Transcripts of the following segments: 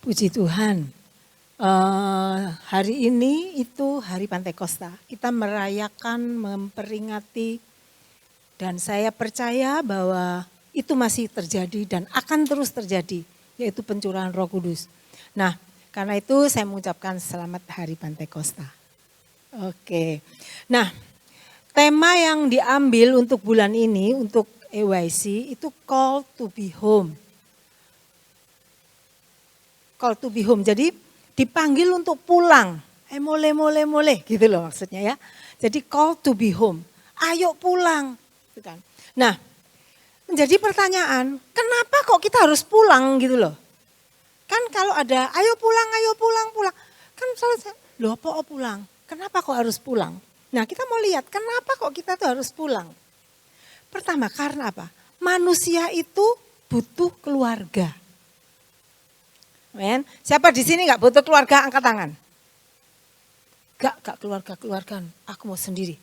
Puji Tuhan, hari ini itu hari Pantekosta. Kita merayakan, memperingati, dan saya percaya bahwa itu masih terjadi dan akan terus terjadi, yaitu pencurahan Roh Kudus. Nah, karena itu saya mengucapkan selamat hari Pantekosta. Oke, nah tema yang diambil untuk bulan ini, untuk EYC, itu call to be home. Call to be home, jadi dipanggil untuk pulang, mole gitu loh maksudnya ya. Jadi call to be home, ayo pulang. Gitu kan. Nah, menjadi pertanyaan, kenapa kok kita harus pulang gitu loh. Kan kalau ada ayo pulang, kan salah loh apa pulang, kenapa kok harus pulang. Nah kita mau lihat kenapa kok kita tuh harus pulang. Pertama karena apa, manusia itu butuh keluarga. Men, siapa di sini nggak butuh keluarga, angkat tangan. Gak keluargaan, aku mau sendiri.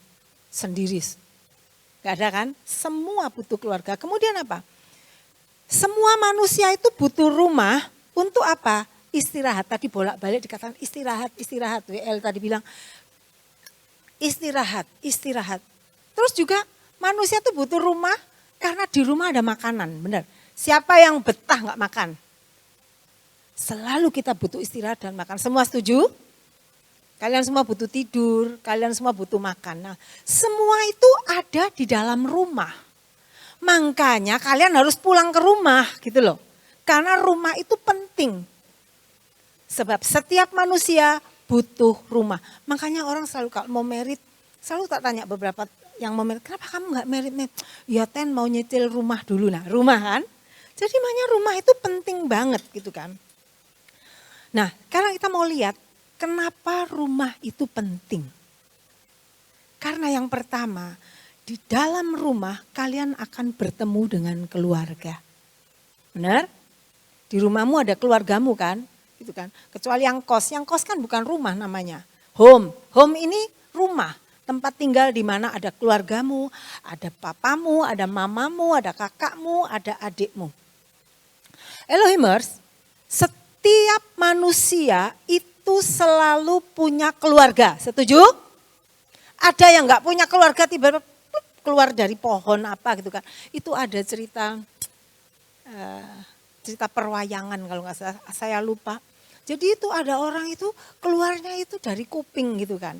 Gak ada kan? Semua butuh keluarga. Kemudian apa? Semua manusia itu butuh rumah untuk apa? Istirahat. Tadi bolak-balik dikatakan istirahat. WL tadi bilang istirahat. Terus juga manusia itu butuh rumah karena di rumah ada makanan, benar. Siapa yang betah nggak makan? Selalu kita butuh istirahat dan makan. Semua setuju? Kalian semua butuh tidur, kalian semua butuh makan. Nah, semua itu ada di dalam rumah. Makanya kalian harus pulang ke rumah gitu loh. Karena rumah itu penting. Sebab setiap manusia butuh rumah. Makanya orang selalu kalau mau merit, selalu tak tanya beberapa yang mau merit, kenapa kamu gak merit? Ya Ten mau nyicil rumah dulu. Nah rumah kan. Jadi makanya rumah itu penting banget gitu kan. Nah, sekarang kita mau lihat kenapa rumah itu penting. Karena yang pertama, di dalam rumah kalian akan bertemu dengan keluarga. Benar? Di rumahmu ada keluargamu kan? Gitu kan? Kecuali yang kos kan bukan rumah namanya. Home ini rumah. Tempat tinggal di mana ada keluargamu, ada papamu, ada mamamu, ada kakakmu, ada adikmu. Elohimers, setiap manusia itu selalu punya keluarga, setuju? Ada yang nggak punya keluarga tiba-tiba keluar dari pohon apa gitu kan. Itu ada cerita perwayangan kalau nggak salah, saya lupa. Jadi itu ada orang itu keluarnya itu dari kuping gitu kan.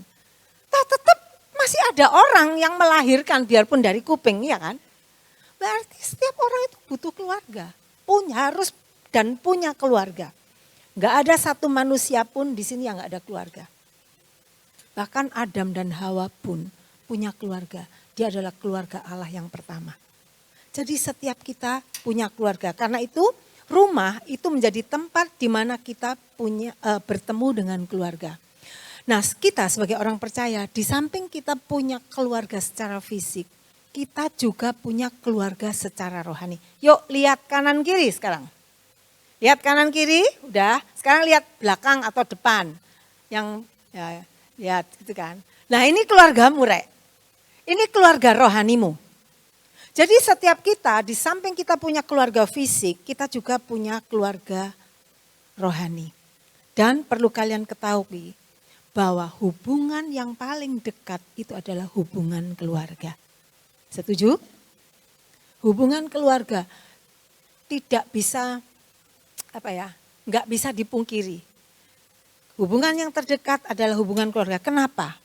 Tetap masih ada orang yang melahirkan biarpun dari kuping ya kan. Berarti setiap orang itu butuh keluarga, harus dan punya keluarga. Gak ada satu manusia pun di sini yang gak ada keluarga. Bahkan Adam dan Hawa pun punya keluarga. Dia adalah keluarga Allah yang pertama. Jadi setiap kita punya keluarga. Karena itu rumah itu menjadi tempat di mana kita bertemu dengan keluarga. Nah kita sebagai orang percaya, di samping kita punya keluarga secara fisik, kita juga punya keluarga secara rohani. Yuk lihat kanan kiri sekarang. Lihat kanan kiri, udah. Sekarang lihat belakang atau depan. Yang ya, lihat gitu kan. Nah ini keluargamu Rek. Ini keluarga rohanimu. Jadi setiap kita, di samping kita punya keluarga fisik, kita juga punya keluarga rohani. Dan perlu kalian ketahui bahwa hubungan yang paling dekat itu adalah hubungan keluarga. Setuju? Hubungan keluarga tidak bisa nggak bisa dipungkiri. Hubungan yang terdekat adalah hubungan keluarga. Kenapa?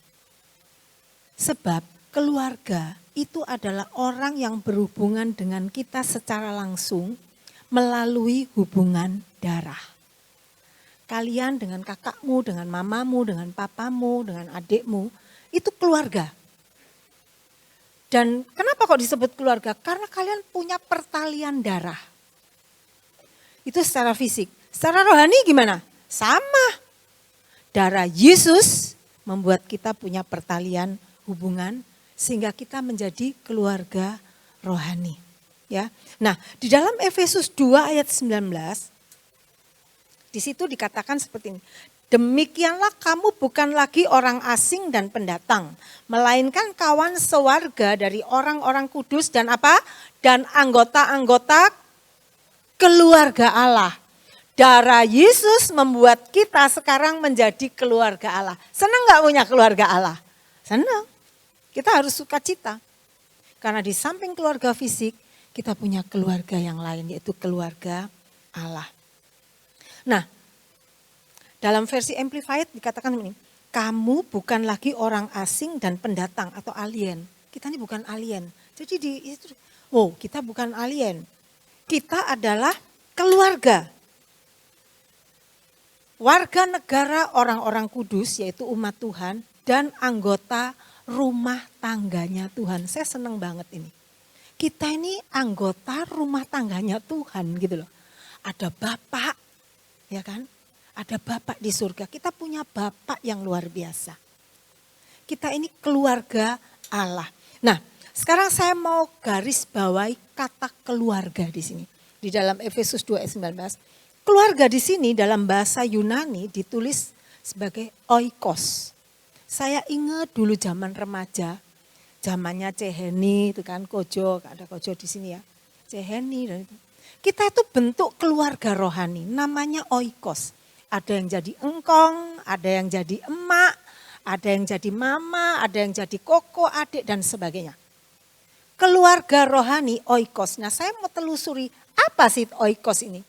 Sebab keluarga itu adalah orang yang berhubungan dengan kita secara langsung melalui hubungan darah. Kalian dengan kakakmu, dengan mamamu, dengan papamu, dengan adikmu, itu keluarga. Dan kenapa kok disebut keluarga? Karena kalian punya pertalian darah. Itu secara fisik. Secara rohani gimana? Sama. Darah Yesus membuat kita punya pertalian hubungan sehingga kita menjadi keluarga rohani. Ya. Nah, di dalam Efesus 2 ayat 19 di situ dikatakan seperti ini. Demikianlah kamu bukan lagi orang asing dan pendatang, melainkan kawan sewarga dari orang-orang kudus dan apa? Dan anggota-anggota keluarga Allah Darah Yesus membuat kita sekarang menjadi keluarga Allah. Senang gak punya keluarga Allah? Senang. Kita harus sukacita. Karena di samping keluarga fisik, kita punya keluarga yang lain, yaitu keluarga Allah. Nah, dalam versi Amplified dikatakan ini, kamu bukan lagi orang asing dan pendatang atau alien. Kita ini bukan alien. Jadi kita bukan alien. Kita adalah keluarga. Warga negara orang-orang kudus, yaitu umat Tuhan, dan anggota rumah tangganya Tuhan. Saya senang banget ini. Kita ini anggota rumah tangganya Tuhan gitu loh. Ada Bapak, ya kan? Ada Bapak di surga. Kita punya Bapak yang luar biasa. Kita ini keluarga Allah. Nah, sekarang saya mau garis bawahi kata keluarga di sini. Di dalam Efesus 2 ayat 19. Keluarga di sini dalam bahasa Yunani ditulis sebagai oikos. Saya ingat dulu zaman remaja, zamannya Ceheni itu kan, Kojo, ada Kojo di sini ya. Ceheni dan itu. Kita itu bentuk keluarga rohani, namanya oikos. Ada yang jadi engkong, ada yang jadi emak, ada yang jadi mama, ada yang jadi koko, adik dan sebagainya. Keluarga rohani oikos. Nah, saya mau telusuri apa sih oikos ini?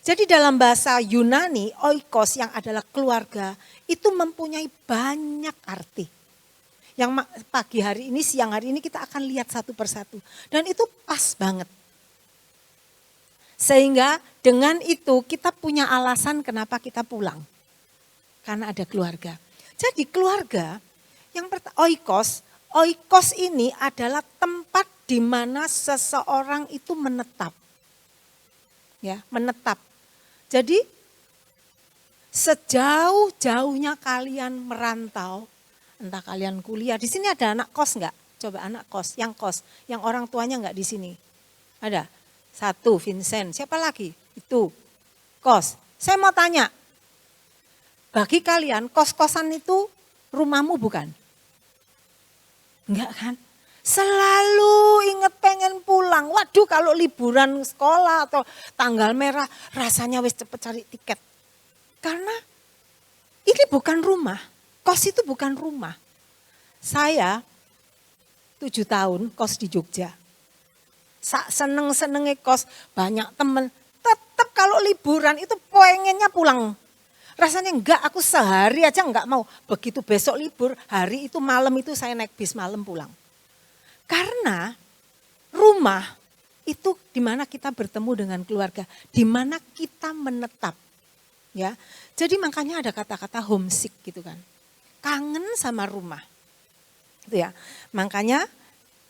Jadi dalam bahasa Yunani, oikos yang adalah keluarga itu mempunyai banyak arti. Yang pagi hari ini, siang hari ini kita akan lihat satu persatu. Dan itu pas banget. Sehingga dengan itu kita punya alasan kenapa kita pulang. Karena ada keluarga. Jadi keluarga, yang oikos ini adalah tempat di mana seseorang itu menetap. Ya, menetap. Jadi sejauh-jauhnya kalian merantau, entah kalian kuliah, di sini ada anak kos enggak? Coba anak kos, yang orang tuanya enggak di sini. Ada? Satu, Vincent. Siapa lagi? Itu, kos. Saya mau tanya, bagi kalian kos-kosan itu rumahmu bukan? Enggak kan? Selalu ingat pengen pulang. Waduh, kalau liburan sekolah atau tanggal merah rasanya wis cepet cari tiket. Karena ini bukan rumah. Kos itu bukan rumah. Saya 7 tahun kos di Jogja. Seneng-senengnya kos, banyak temen. Tetap kalau liburan itu pengennya pulang. Rasanya enggak, aku sehari aja enggak mau. Begitu besok libur, hari itu malam itu saya naik bis malam pulang. Karena rumah itu di mana kita bertemu dengan keluarga, di mana kita menetap. Ya. Jadi makanya ada kata-kata homesick gitu kan. Kangen sama rumah. Itu ya. Makanya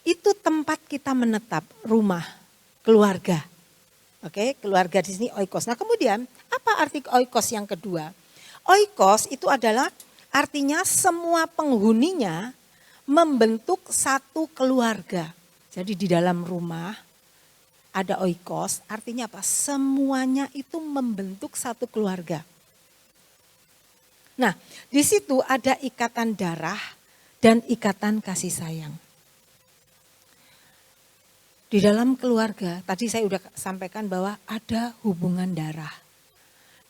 itu tempat kita menetap, rumah, keluarga. Oke, keluarga di sini oikos. Nah, kemudian apa arti oikos yang kedua? Oikos itu adalah artinya semua penghuninya membentuk satu keluarga. Jadi di dalam rumah ada oikos, artinya apa? Semuanya itu membentuk satu keluarga. Nah, di situ ada ikatan darah dan ikatan kasih sayang. Di dalam keluarga, tadi saya sudah sampaikan bahwa ada hubungan darah.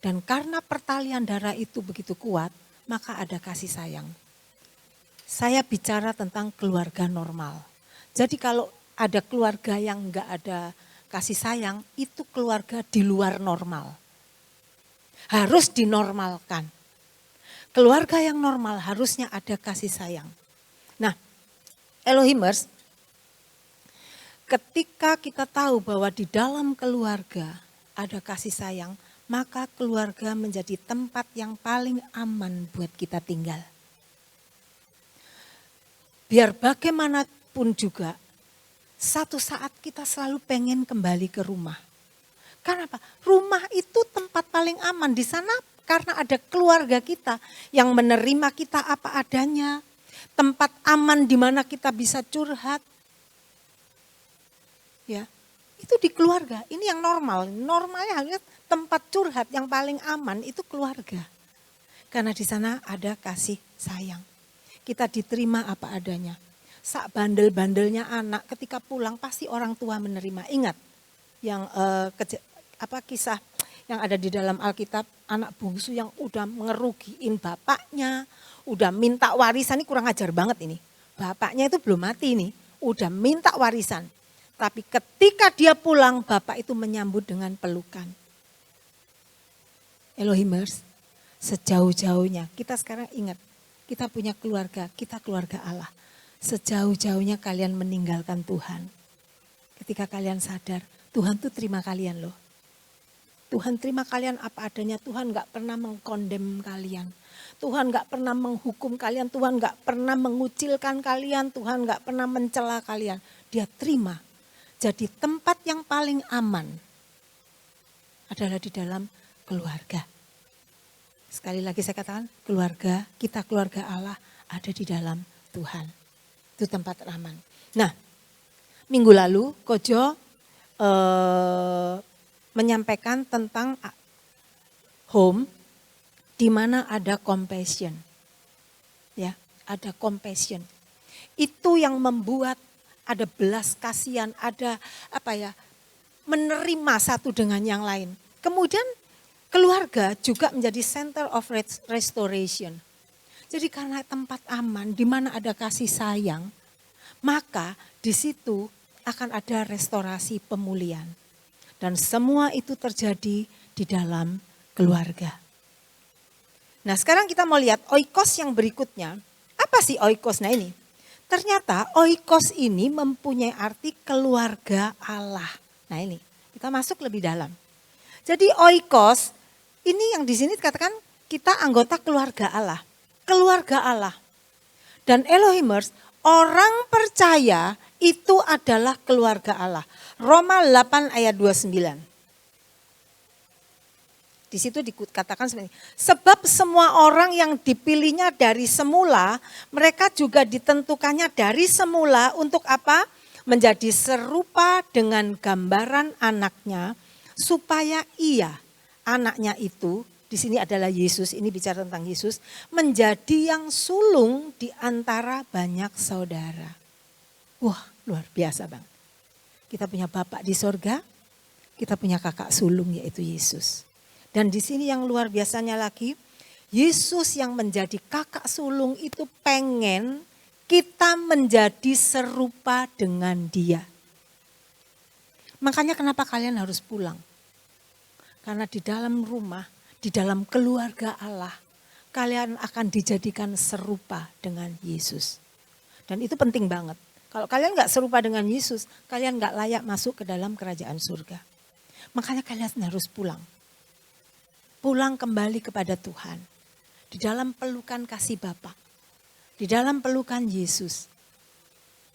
Dan karena pertalian darah itu begitu kuat, maka ada kasih sayang. Saya bicara tentang keluarga normal. Jadi kalau ada keluarga yang enggak ada kasih sayang, itu keluarga di luar normal. Harus dinormalkan. Keluarga yang normal harusnya ada kasih sayang. Nah, Elohimers, ketika kita tahu bahwa di dalam keluarga ada kasih sayang, maka keluarga menjadi tempat yang paling aman buat kita tinggal. Biar bagaimanapun juga, satu saat kita selalu pengen kembali ke rumah. Karena apa? Rumah itu tempat paling aman. Di sana karena ada keluarga kita yang menerima kita apa adanya. Tempat aman di mana kita bisa curhat. Ya, itu di keluarga. Ini yang normal. Normalnya harusnya tempat curhat yang paling aman itu keluarga. Karena di sana ada kasih sayang. Kita diterima apa adanya. Sak bandel-bandelnya anak ketika pulang pasti orang tua menerima. Ingat yang kisah yang ada di dalam Alkitab, anak bungsu yang udah ngerugiin bapaknya, udah minta warisan, ini kurang ajar banget ini. Bapaknya itu belum mati nih, udah minta warisan. Tapi ketika dia pulang, bapak itu menyambut dengan pelukan. Elohimers, sejauh-jauhnya, kita sekarang ingat, kita punya keluarga, kita keluarga Allah. Sejauh-jauhnya kalian meninggalkan Tuhan. Ketika kalian sadar, Tuhan tuh terima kalian loh. Tuhan terima kalian apa adanya, Tuhan gak pernah mengkondem kalian. Tuhan gak pernah menghukum kalian, Tuhan gak pernah mengucilkan kalian, Tuhan gak pernah mencela kalian. Dia terima. Jadi tempat yang paling aman adalah di dalam keluarga. Sekali lagi saya katakan, keluarga, kita keluarga Allah ada di dalam Tuhan. Itu tempat aman. Nah, minggu lalu Kojo menyampaikan tentang home di mana ada compassion. Ya, ada compassion. Itu yang membuat ada belas kasihan, ada menerima satu dengan yang lain. Kemudian keluarga juga menjadi center of restoration. Jadi karena tempat aman di mana ada kasih sayang, maka di situ akan ada restorasi pemulihan. Dan semua itu terjadi di dalam keluarga. Nah sekarang kita mau lihat oikos yang berikutnya. Apa sih oikos? Nah ini, ternyata oikos ini mempunyai arti keluarga Allah. Nah ini, kita masuk lebih dalam. Jadi oikos, ini yang di sini dikatakan kita anggota keluarga Allah. Keluarga Allah. Dan Elohimers, orang percaya itu adalah keluarga Allah. Roma 8 ayat 29. Di situ dikatakan seperti ini. Sebab semua orang yang dipilihnya dari semula, mereka juga ditentukannya dari semula untuk apa? Menjadi serupa dengan gambaran anaknya, supaya ia, anaknya itu, di sini adalah Yesus, ini bicara tentang Yesus, menjadi yang sulung di antara banyak saudara. Wah, luar biasa Bang. Kita punya Bapak di sorga, kita punya kakak sulung yaitu Yesus. Dan di sini yang luar biasanya lagi, Yesus yang menjadi kakak sulung itu pengen kita menjadi serupa dengan Dia. Makanya kenapa kalian harus pulang? Karena di dalam rumah, di dalam keluarga Allah, kalian akan dijadikan serupa dengan Yesus. Dan itu penting banget. Kalau kalian gak serupa dengan Yesus, kalian gak layak masuk ke dalam kerajaan surga. Makanya kalian harus pulang. Pulang kembali kepada Tuhan. Di dalam pelukan kasih Bapa. Di dalam pelukan Yesus.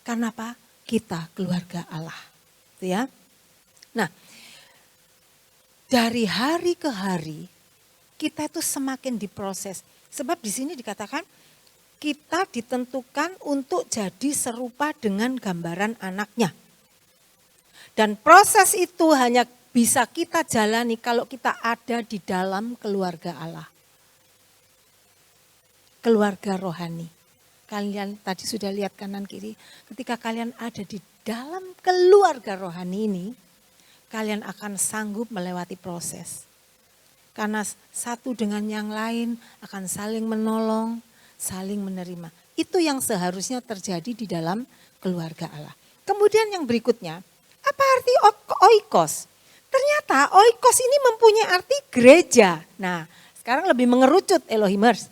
Karena apa? Kita keluarga Allah. Itu ya. Nah, dari hari ke hari, kita itu semakin diproses. Sebab di sini dikatakan, kita ditentukan untuk jadi serupa dengan gambaran anaknya. Dan proses itu hanya bisa kita jalani kalau kita ada di dalam keluarga Allah. Keluarga rohani. Kalian tadi sudah lihat kanan kiri, ketika kalian ada di dalam keluarga rohani ini, kalian akan sanggup melewati proses. Karena satu dengan yang lain akan saling menolong, saling menerima. Itu yang seharusnya terjadi di dalam keluarga Allah. Kemudian yang berikutnya, apa arti oikos? Ternyata oikos ini mempunyai arti gereja. Nah, sekarang lebih mengerucut Elohimers.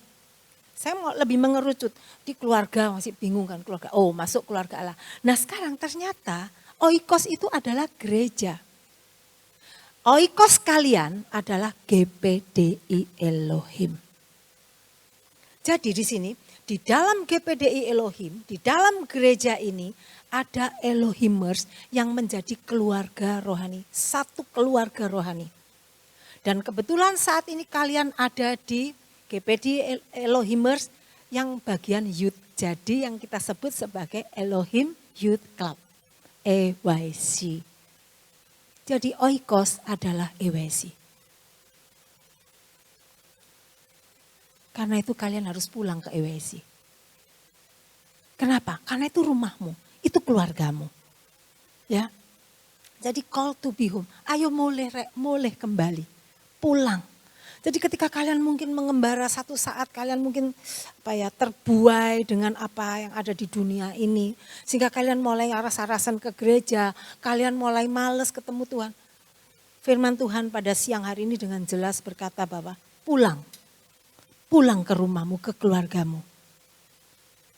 Saya mau lebih mengerucut. Di keluarga masih bingung kan keluarga. Oh, masuk keluarga Allah. Nah, sekarang ternyata oikos itu adalah gereja. Oikos kalian adalah GPDI Elohim. Jadi di sini, di dalam GPDI Elohim, di dalam gereja ini ada Elohimers yang menjadi keluarga rohani. Satu keluarga rohani. Dan kebetulan saat ini kalian ada di GPDI Elohimers yang bagian youth. Jadi yang kita sebut sebagai Elohim Youth Club, EYC. Jadi oikos adalah EYC. Karena itu kalian harus pulang ke EYC. Kenapa? Karena itu rumahmu, itu keluargamu. Ya. Jadi call to be home. Ayo mulai kembali. pulang. Jadi ketika kalian mungkin mengembara satu saat kalian mungkin terbuai dengan apa yang ada di dunia ini. Sehingga kalian mulai aras-arasan ke gereja, kalian mulai males ketemu Tuhan. Firman Tuhan pada siang hari ini dengan jelas berkata bahwa pulang ke rumahmu, ke keluargamu.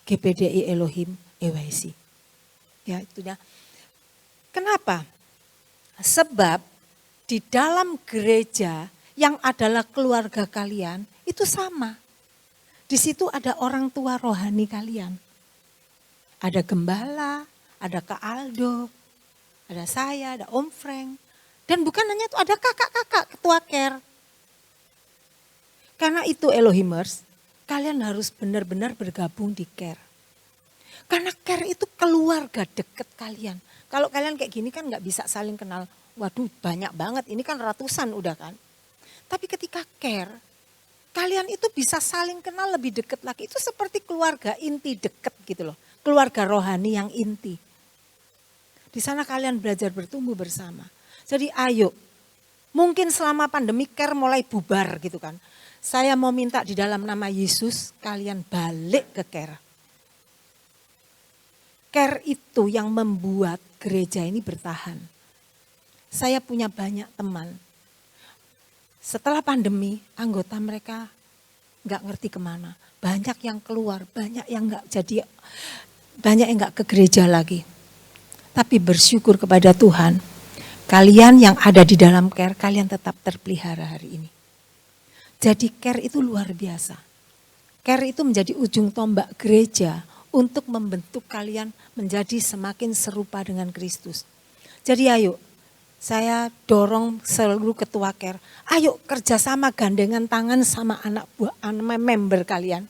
GPDI Elohim EYC. Ya itu ya. Kenapa? Sebab di dalam gereja yang adalah keluarga kalian itu sama. Di situ ada orang tua rohani kalian. Ada gembala, ada Kak Aldo, ada saya, ada Om Frank. Dan bukan hanya itu, ada kakak-kakak ketua care. Karena itu Elohimers, kalian harus benar-benar bergabung di care. Karena care itu keluarga dekat kalian. Kalau kalian kayak gini kan gak bisa saling kenal. Waduh banyak banget, ini kan ratusan udah kan. Tapi ketika care, kalian itu bisa saling kenal lebih dekat lagi. Itu seperti keluarga inti dekat gitu loh. Keluarga rohani yang inti. Di sana kalian belajar bertumbuh bersama. Jadi ayo, mungkin selama pandemi care mulai bubar gitu kan. Saya mau minta di dalam nama Yesus kalian balik ke care. Care itu yang membuat gereja ini bertahan. Saya punya banyak teman. Setelah pandemi, anggota mereka nggak ngerti kemana. Banyak yang keluar, banyak yang nggak ke gereja lagi. Tapi bersyukur kepada Tuhan, kalian yang ada di dalam care, kalian tetap terpelihara hari ini. Jadi care itu luar biasa. Care itu menjadi ujung tombak gereja untuk membentuk kalian menjadi semakin serupa dengan Kristus. Jadi ayo. Saya dorong seluruh ketua care, ayo kerjasama gandengan tangan sama anak member kalian.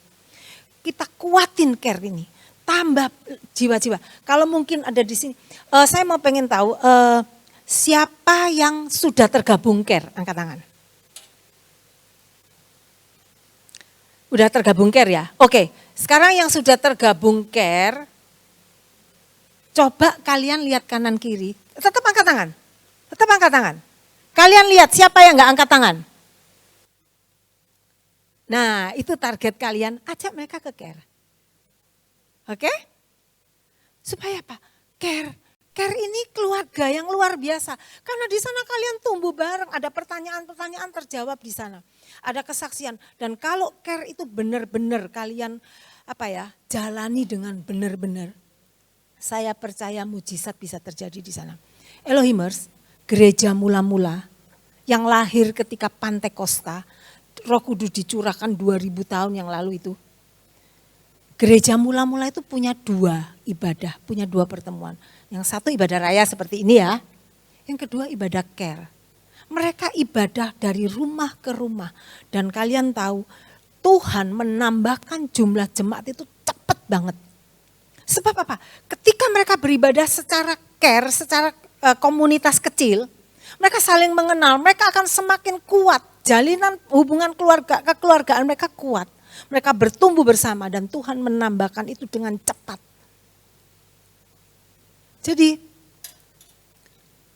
Kita kuatin care ini, tambah jiwa-jiwa. Kalau mungkin ada di sini, saya mau pengen tahu siapa yang sudah tergabung care, angkat tangan. Udah tergabung care ya? Oke, sekarang yang sudah tergabung care, coba kalian lihat kanan kiri, tetap angkat tangan. Tetap angkat tangan. Kalian lihat siapa yang gak angkat tangan? Nah itu target kalian, ajak mereka ke care. Oke? Supaya apa? Care. Care ini keluarga yang luar biasa. Karena di sana kalian tumbuh bareng, ada pertanyaan-pertanyaan terjawab di sana. Ada kesaksian. Dan kalau care itu benar-benar kalian jalani dengan benar-benar. Saya percaya mujizat bisa terjadi di sana. Elohimers, gereja mula-mula yang lahir ketika Pantekosta, Roh Kudus dicurahkan 2000 tahun yang lalu itu. Gereja mula-mula itu punya 2 ibadah, punya 2 pertemuan. Yang satu ibadah raya seperti ini ya, yang kedua ibadah care. Mereka ibadah dari rumah ke rumah. Dan kalian tahu Tuhan menambahkan jumlah jemaat itu cepat banget. Sebab apa? Ketika mereka beribadah secara care, secara komunitas kecil, mereka saling mengenal, mereka akan semakin kuat, jalinan hubungan kekeluargaan mereka kuat. Mereka bertumbuh bersama dan Tuhan menambahkan itu dengan cepat. Jadi,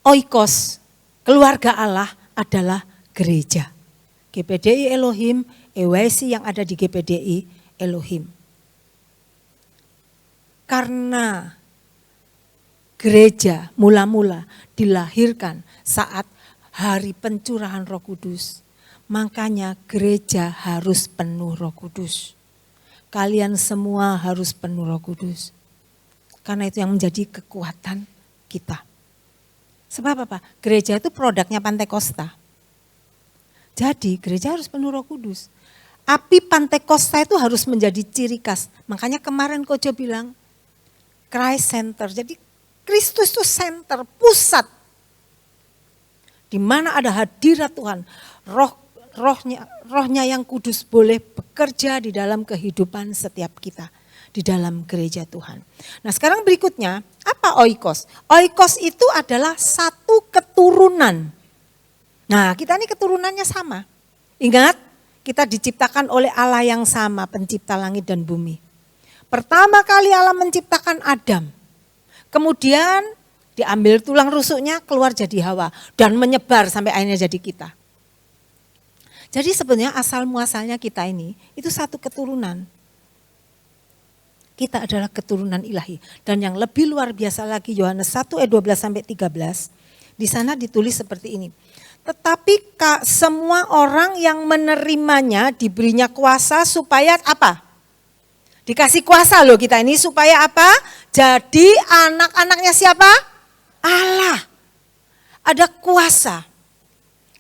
oikos, keluarga Allah adalah gereja. GPDI Elohim, EYC yang ada di GPDI Elohim. Karena gereja mula-mula dilahirkan saat hari pencurahan Roh Kudus. Makanya gereja harus penuh Roh Kudus. Kalian semua harus penuh Roh Kudus. Karena itu yang menjadi kekuatan kita. Sebab apa? Gereja itu produknya Pantekosta. Jadi gereja harus penuh Roh Kudus. Api Pantekosta itu harus menjadi ciri khas. Makanya kemarin Kojo bilang Christ Center. Jadi Kristus itu center, pusat. Di mana ada hadirat Tuhan, rohnya yang kudus boleh bekerja di dalam kehidupan setiap kita. Di dalam gereja Tuhan. Nah sekarang berikutnya, apa oikos? Oikos itu adalah satu keturunan. Nah kita ini keturunannya sama. Ingat, kita diciptakan oleh Allah yang sama, pencipta langit dan bumi. Pertama kali Allah menciptakan Adam. Kemudian diambil tulang rusuknya keluar jadi Hawa dan menyebar sampai akhirnya jadi kita. Jadi sebenarnya asal muasalnya kita ini itu satu keturunan. Kita adalah keturunan ilahi. Dan yang lebih luar biasa lagi Yohanes 1 ayat 12 sampai 13. Di sana ditulis seperti ini. Tetapi semua orang yang menerimanya diberinya kuasa supaya apa? Dikasih kuasa loh kita ini supaya apa? Jadi anak-anaknya siapa? Allah. Ada kuasa.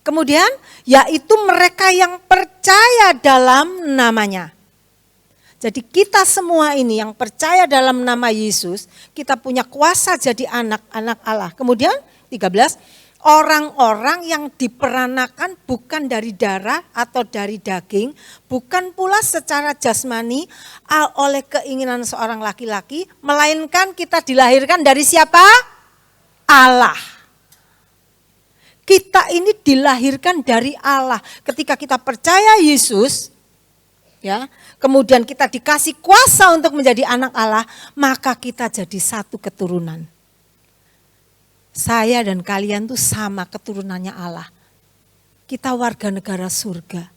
Kemudian yaitu mereka yang percaya dalam namanya. Jadi kita semua ini yang percaya dalam nama Yesus, kita punya kuasa jadi anak-anak Allah. Kemudian 13, orang-orang yang diperanakan bukan dari darah atau dari daging, bukan pula secara jasmani oleh keinginan seorang laki-laki, melainkan kita dilahirkan dari siapa? Allah. Kita ini dilahirkan dari Allah. Ketika kita percaya Yesus, ya, kemudian kita dikasih kuasa untuk menjadi anak Allah, maka kita jadi satu keturunan. Saya dan kalian tuh sama keturunannya Allah. Kita warga negara surga.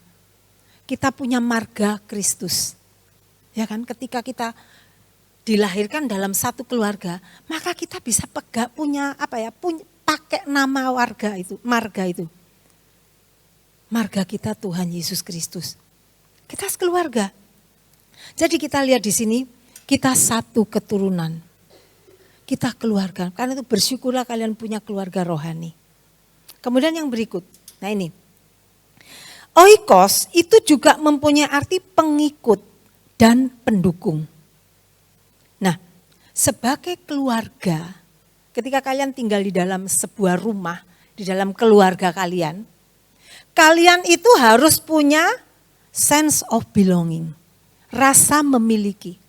Kita punya marga Kristus. Ya kan, ketika kita dilahirkan dalam satu keluarga, maka kita bisa pakai nama marga itu. Marga kita Tuhan Yesus Kristus. Kita sekeluarga. Jadi kita lihat di sini, kita satu keturunan. Kita keluarga. Karena itu bersyukurlah kalian punya keluarga rohani. Kemudian yang berikut. Nah ini. Oikos itu juga mempunyai arti pengikut dan pendukung. Nah, sebagai keluarga, ketika kalian tinggal di dalam sebuah rumah, di dalam keluarga kalian itu harus punya sense of belonging, rasa memiliki.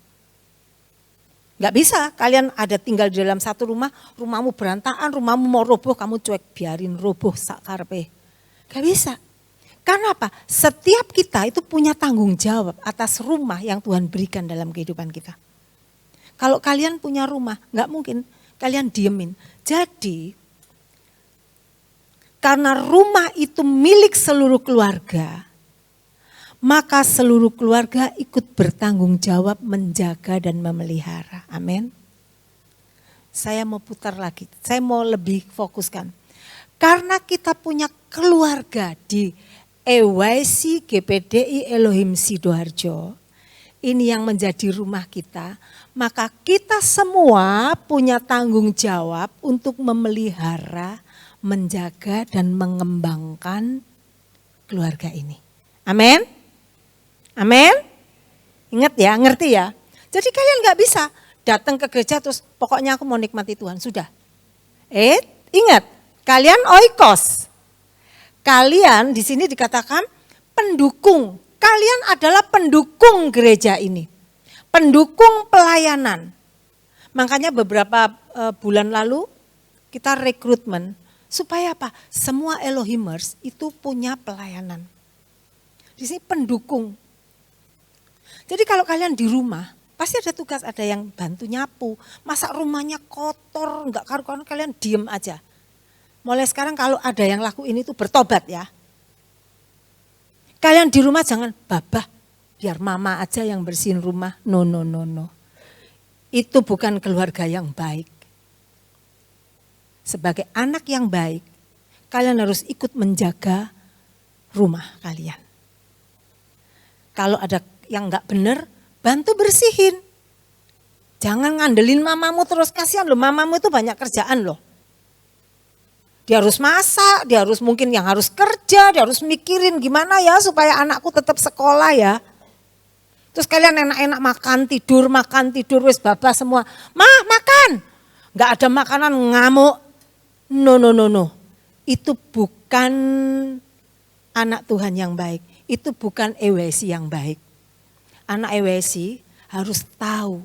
Gak bisa kalian ada tinggal di dalam satu rumah, rumahmu berantakan, rumahmu mau roboh, kamu cuek biarin roboh sakarpe. Gak bisa. Karena apa? Setiap kita itu punya tanggung jawab atas rumah yang Tuhan berikan dalam kehidupan kita. Kalau kalian punya rumah, gak mungkin kalian diemin. Jadi, karena rumah itu milik seluruh keluarga, maka seluruh keluarga ikut bertanggung jawab menjaga dan memelihara. Amin. Saya mau putar lagi, saya mau lebih fokuskan. Karena kita punya keluarga di EYC GPDI Elohim Sidoarjo, ini yang menjadi rumah kita, maka kita semua punya tanggung jawab untuk memelihara, menjaga dan mengembangkan keluarga ini. Amin. Amin. Ingat ya, ngerti ya. Jadi kalian gak bisa datang ke gereja terus pokoknya aku mau nikmati Tuhan, sudah. Ingat, kalian oikos. Kalian di sini dikatakan pendukung. Kalian adalah pendukung gereja ini. Pendukung pelayanan. Makanya beberapa bulan lalu kita rekrutmen supaya apa? Semua Elohimers itu punya pelayanan. Di sini pendukung. Jadi kalau kalian di rumah, pasti ada tugas, ada yang bantu nyapu. Masa rumahnya kotor, enggak karu-karuan, kalian diem aja. Mulai sekarang kalau ada yang lakuin itu bertobat ya. Kalian di rumah jangan babah, biar mama aja yang bersihin rumah. No. Itu bukan keluarga yang baik. Sebagai anak yang baik, kalian harus ikut menjaga rumah kalian. Kalau ada yang enggak benar, bantu bersihin. Jangan ngandelin mamamu terus, kasihan loh, mamamu itu banyak kerjaan loh. Dia harus masak, dia harus mungkin yang harus kerja, dia harus mikirin gimana ya supaya anakku tetap sekolah ya. Terus kalian enak-enak makan tidur, wis babah semua. Makan. Enggak ada makanan, ngamuk. No. Itu bukan anak Tuhan yang baik. Itu bukan EWC yang baik. Anak EWC harus tahu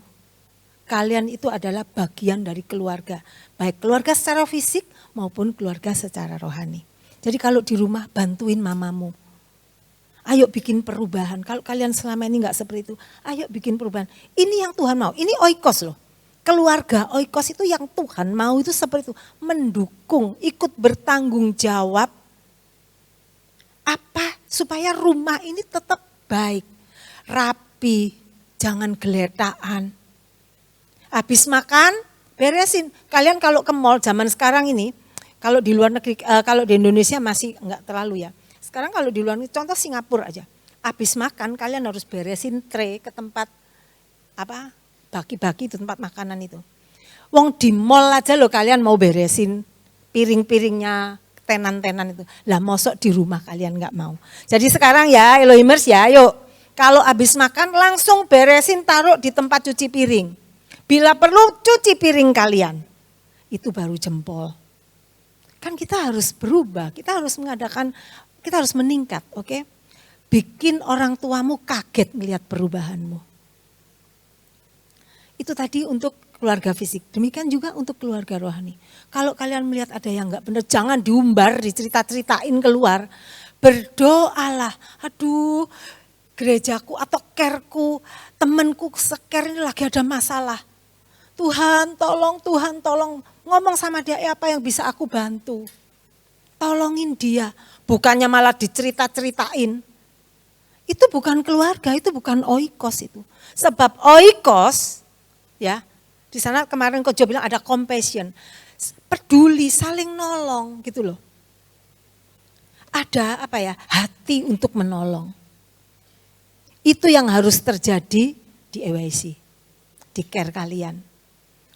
kalian itu adalah bagian dari keluarga. Baik keluarga secara fisik maupun keluarga secara rohani. Jadi kalau di rumah bantuin mamamu. Ayo bikin perubahan. Kalau kalian selama ini enggak seperti itu, ayo bikin perubahan. Ini yang Tuhan mau. Ini oikos loh. Keluarga oikos itu yang Tuhan mau itu seperti itu. Mendukung, ikut bertanggung jawab. Apa supaya rumah ini tetap baik, rapi, jangan geletakan. Habis makan, beresin. Kalian kalau ke mall zaman sekarang ini, kalau di luar negeri, kalau di Indonesia masih enggak terlalu ya. Sekarang kalau di luar negeri, contoh Singapura aja. Habis makan kalian harus beresin tray ke tempat bagi-bagi itu tempat makanan itu. Wong di mall aja loh kalian mau beresin piring-piringnya, tenan-tenan itu. Lah mosok di rumah kalian enggak mau. Jadi sekarang ya Elohimers ya, yuk. Kalau habis makan langsung beresin taruh di tempat cuci piring. Bila perlu cuci piring kalian. Itu baru jempol. Kan kita harus berubah, kita harus meningkat, oke? Bikin orang tuamu kaget melihat perubahanmu. Itu tadi untuk keluarga fisik, demikian juga untuk keluarga rohani. Kalau kalian melihat ada yang enggak benar, jangan diumbar, dicerita-ceritain keluar. Berdoalah, aduh gerejaku atau kerku, temanku seker ini lagi ada masalah. Tuhan tolong, ngomong sama dia apa yang bisa aku bantu. Tolongin dia, bukannya malah dicerita-ceritain. Itu bukan keluarga, itu bukan oikos itu. Sebab oikos, ya di sana kemarin Kojo bilang ada compassion. Peduli, saling nolong gitu loh. Ada hati untuk menolong. Itu yang harus terjadi di EYC, di care kalian.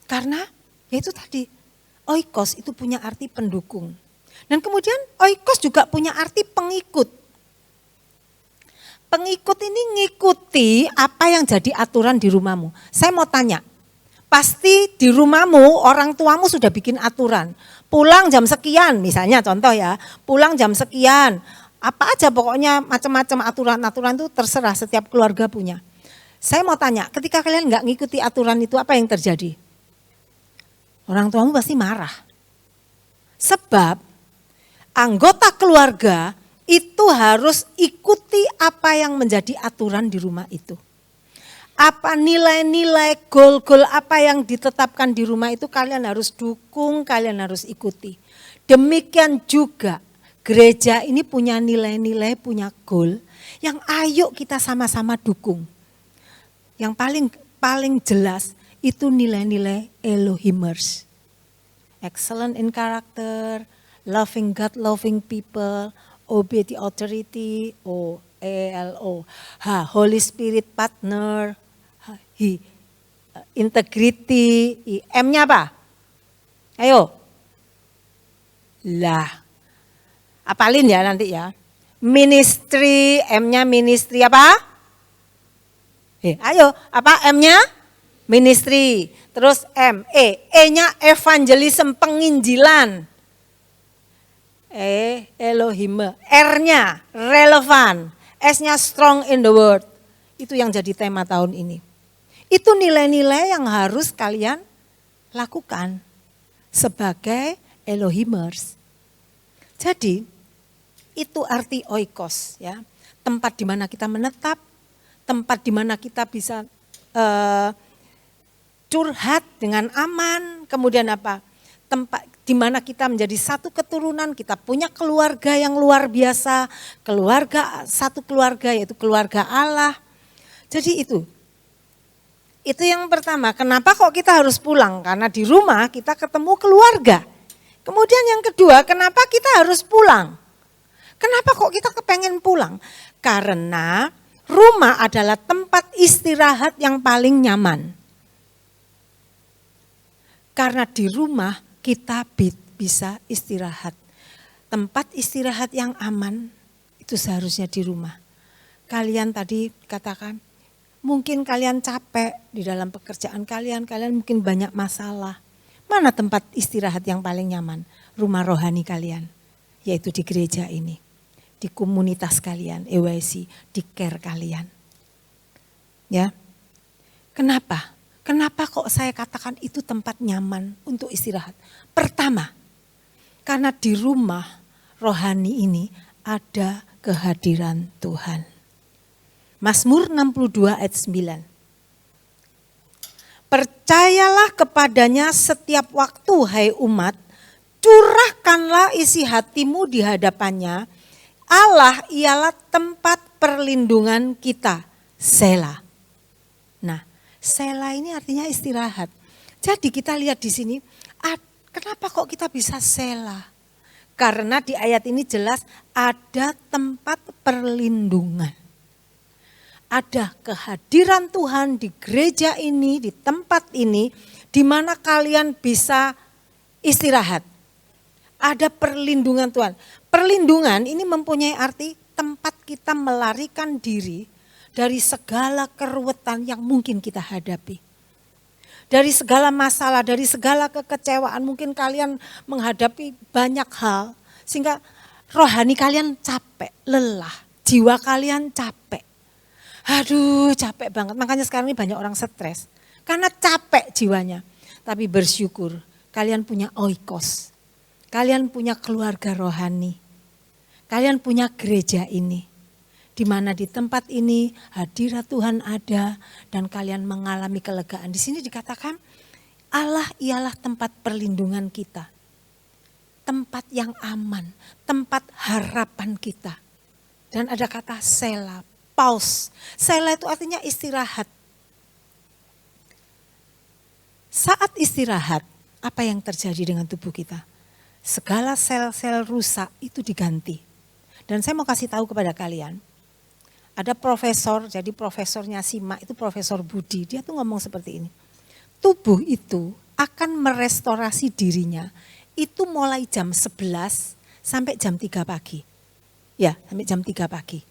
Karena ya itu tadi, oikos itu punya arti pendukung. Dan kemudian oikos juga punya arti pengikut. Pengikut ini ngikuti apa yang jadi aturan di rumahmu. Saya mau tanya, pasti di rumahmu orang tuamu sudah bikin aturan. Pulang jam sekian misalnya contoh ya, pulang jam sekian. Apa aja pokoknya macam-macam aturan-aturan itu terserah setiap keluarga punya. Saya mau tanya, ketika kalian nggak ngikuti aturan itu apa yang terjadi? Orang tuamu pasti marah. Sebab anggota keluarga itu harus ikuti apa yang menjadi aturan di rumah itu. Apa nilai-nilai, goal-goal apa yang ditetapkan di rumah itu kalian harus dukung, kalian harus ikuti. Demikian juga gereja ini punya nilai-nilai, punya goal yang ayo kita sama-sama dukung. Yang paling jelas itu nilai-nilai Elohimers. Excellent in character, loving God, loving people, obey the authority, O-E-L-O. Holy Spirit partner, integrity, M-nya apa? Ayo. Lah, apalin ya nanti ya. Ministry, M-nya ministry apa? Ayo, apa M-nya? Ministry. Terus M, E-nya evangelism, penginjilan. Elohim. R-nya relevan. S-nya strong in the word. Itu yang jadi tema tahun ini. Itu nilai-nilai yang harus kalian lakukan sebagai Elohimers. Jadi itu arti oikos ya. Tempat di mana kita menetap, tempat di mana kita bisa curhat dengan aman, kemudian apa? Tempat di mana kita menjadi satu keturunan, kita punya keluarga yang luar biasa, satu keluarga yaitu keluarga Allah. Jadi itu yang pertama, kenapa kok kita harus pulang? Karena di rumah kita ketemu keluarga. Kemudian yang kedua, kenapa kita harus pulang? Kenapa kok kita kepengen pulang? Karena rumah adalah tempat istirahat yang paling nyaman. Karena di rumah kita bisa istirahat. Tempat istirahat yang aman itu seharusnya di rumah. Kalian tadi katakan, mungkin kalian capek di dalam pekerjaan kalian mungkin banyak masalah. Mana tempat istirahat yang paling nyaman? Rumah rohani kalian, yaitu di gereja ini. Di komunitas kalian, EYC, di care kalian. Ya, kenapa? Kenapa kok saya katakan itu tempat nyaman untuk istirahat? Pertama, karena di rumah rohani ini ada kehadiran Tuhan. Mazmur 62 ayat 9. Percayalah kepadanya setiap waktu hai umat, curahkanlah isi hatimu di hadapannya, Allah ialah tempat perlindungan kita. Selah. Nah, selah ini artinya istirahat. Jadi kita lihat di sini, kenapa kok kita bisa selah? Karena di ayat ini jelas ada tempat perlindungan. Ada kehadiran Tuhan di gereja ini, di tempat ini, di mana kalian bisa istirahat. Ada perlindungan Tuhan. Perlindungan ini mempunyai arti tempat kita melarikan diri dari segala keruwetan yang mungkin kita hadapi. Dari segala masalah, dari segala kekecewaan, mungkin kalian menghadapi banyak hal. Sehingga rohani kalian capek, lelah, jiwa kalian capek. Aduh capek banget, makanya sekarang ini banyak orang stres. Karena capek jiwanya. Tapi bersyukur kalian punya oikos. Kalian punya keluarga rohani. Kalian punya gereja ini. Di mana di tempat ini hadirat Tuhan ada dan kalian mengalami kelegaan. Di sini dikatakan Allah ialah tempat perlindungan kita. Tempat yang aman, tempat harapan kita. Dan ada kata selah, pause. Selah itu artinya istirahat. Saat istirahat, apa yang terjadi dengan tubuh kita? Segala sel-sel rusak itu diganti. Dan saya mau kasih tahu kepada kalian, ada profesor, jadi profesornya Sima, itu Profesor Budi, dia tuh ngomong seperti ini. Tubuh itu akan merestorasi dirinya, itu mulai jam 11 sampai jam 3 pagi. Ya, sampai jam 3 pagi.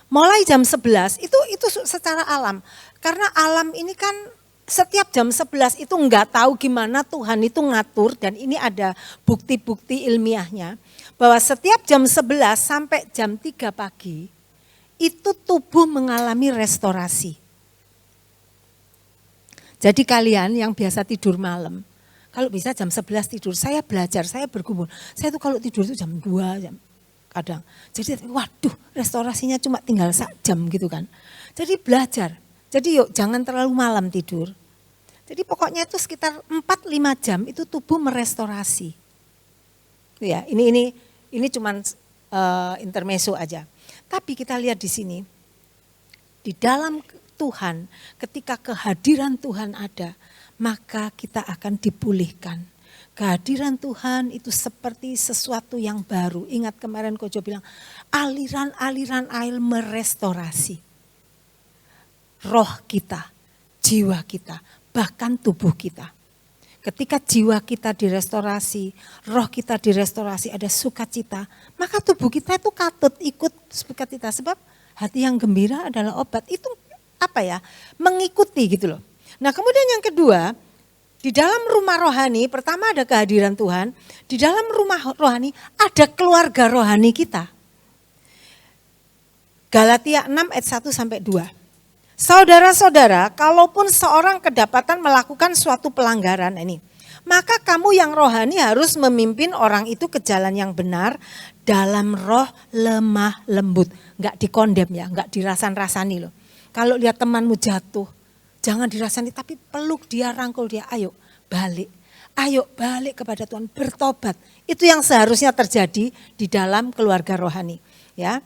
Mulai jam 11 itu secara alam. Karena alam ini kan setiap jam 11 itu enggak tahu gimana Tuhan itu ngatur, dan ini ada bukti-bukti ilmiahnya. Bahwa setiap jam 11 sampai jam 3 pagi, itu tubuh mengalami restorasi. Jadi kalian yang biasa tidur malam, kalau bisa jam 11 tidur, saya belajar, saya bergumul. Saya tuh kalau tidur itu jam 2 jam kadang. Jadi waduh restorasinya cuma tinggal jam gitu kan. Jadi belajar, jadi yuk jangan terlalu malam tidur. Jadi pokoknya itu sekitar 4-5 jam itu tubuh merestorasi. Ya, ini cuman intermezzo aja. Tapi kita lihat di sini, di dalam Tuhan, ketika kehadiran Tuhan ada, maka kita akan dipulihkan. Kehadiran Tuhan itu seperti sesuatu yang baru. Ingat kemarin Kojo bilang, aliran-aliran air merestorasi. Roh kita, jiwa kita, bahkan tubuh kita. Ketika jiwa kita direstorasi, roh kita direstorasi, ada sukacita, maka tubuh kita itu katut ikut sukacita. Sebab hati yang gembira adalah obat. Itu apa ya? Mengikuti gitu loh. Nah kemudian yang kedua, di dalam rumah rohani, pertama ada kehadiran Tuhan. Di dalam rumah rohani ada keluarga rohani kita. Galatia 6 ayat 1 sampai 2. Saudara-saudara, kalaupun seorang kedapatan melakukan suatu pelanggaran ini, maka kamu yang rohani harus memimpin orang itu ke jalan yang benar dalam roh lemah lembut. Enggak dikondem ya, enggak dirasan-rasani loh. Kalau lihat temanmu jatuh, jangan dirasani tapi peluk dia, rangkul dia, ayo balik. Ayo balik kepada Tuhan, bertobat. Itu yang seharusnya terjadi di dalam keluarga rohani, ya.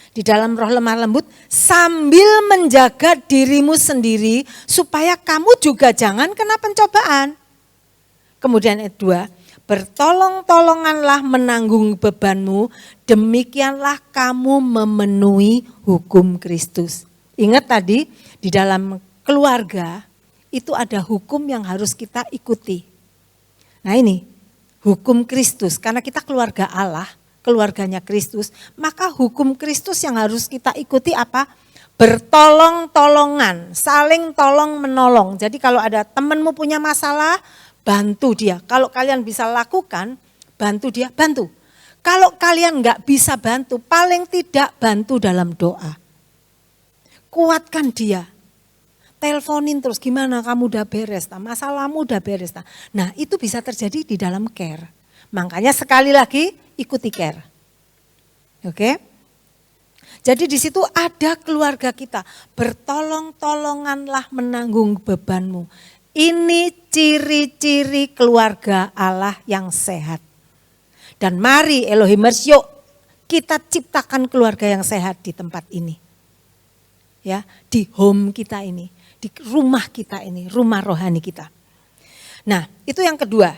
Di dalam roh lemah lembut sambil menjaga dirimu sendiri supaya kamu juga jangan kena pencobaan. Kemudian ayat 2, bertolong-tolonganlah menanggung bebanmu, demikianlah kamu memenuhi hukum Kristus. Ingat tadi di dalam keluarga itu ada hukum yang harus kita ikuti. Nah ini hukum Kristus, karena kita keluarga Allah, keluarganya Kristus, maka hukum Kristus yang harus kita ikuti apa? Bertolong-tolongan, saling tolong menolong. Jadi kalau ada temanmu punya masalah, bantu dia. Kalau kalian bisa lakukan, bantu dia, bantu. Kalau kalian enggak bisa bantu, paling tidak bantu dalam doa. Kuatkan dia. Teleponin terus, gimana kamu udah beres, masalahmu udah beres. Nah itu bisa terjadi di dalam care. Makanya sekali lagi ikuti care. Oke? Jadi di situ ada keluarga kita, bertolong-tolonganlah menanggung bebanmu. Ini ciri-ciri keluarga Allah yang sehat. Dan mari Elohimers yuk kita ciptakan keluarga yang sehat di tempat ini. Ya, di home kita ini, di rumah kita ini, rumah rohani kita. Nah, itu yang kedua.